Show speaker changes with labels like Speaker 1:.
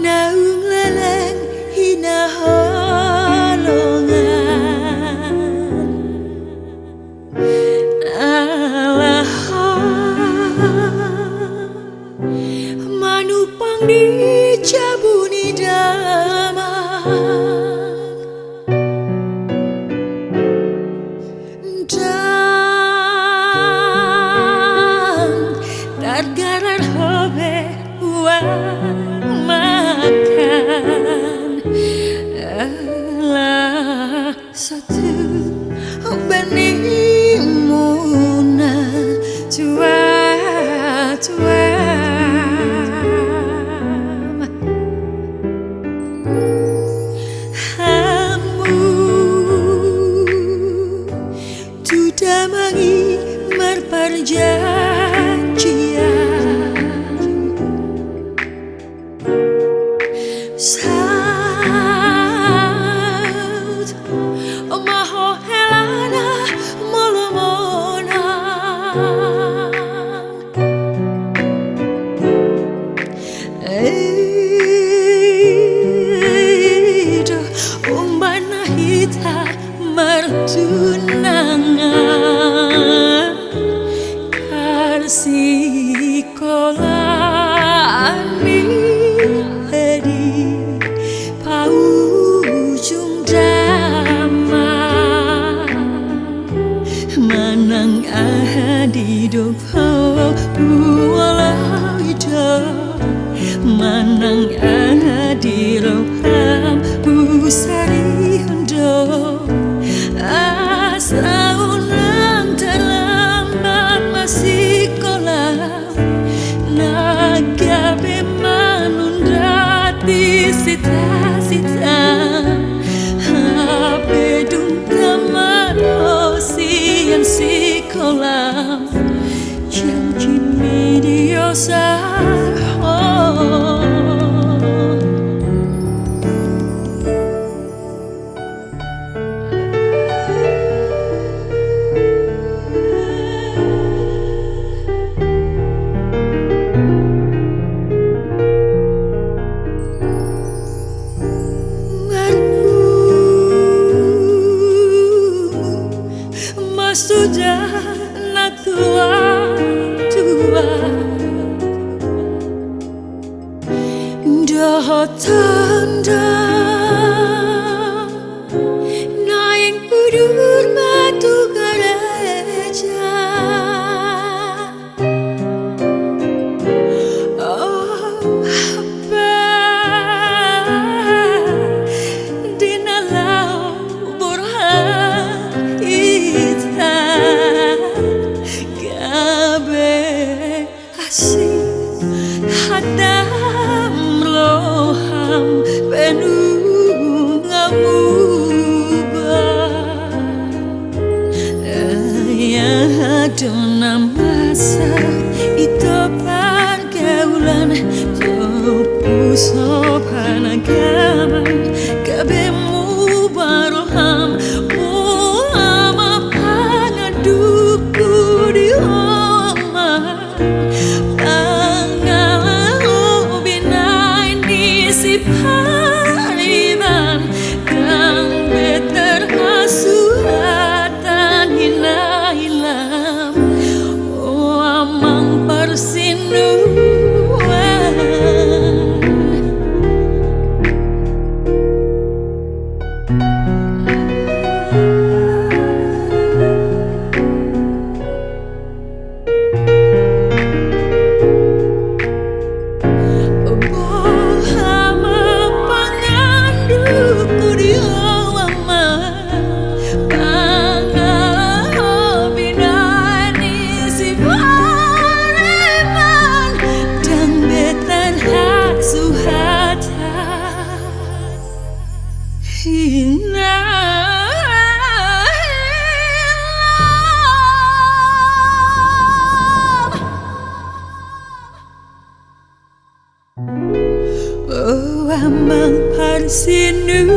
Speaker 1: naung leleng hina holongan manupang dicabuni damang dan targaran hobe makan alah satu benih muna tua damangi merperjanjian saut maho helana molomona eido umbana hita mertunangan karsi kolani di paujung damang manang adi dok walau hidup manang adi roham busari hundok asa ulang terlambat masih kolam nagabe manunda di sita-sita habe dungkaman osian si kolam janji midiosa sudah natua doh tanda naing udur batu gereja oh apa dinalau burhan hadam loham penuh ngamubah ayah dona masa itu pergaulan topu sopan agaman kabemu baroham muama pangaduku di pariban kang beter hasuratan hina hilam oh amang persinuan oh amang parsinuan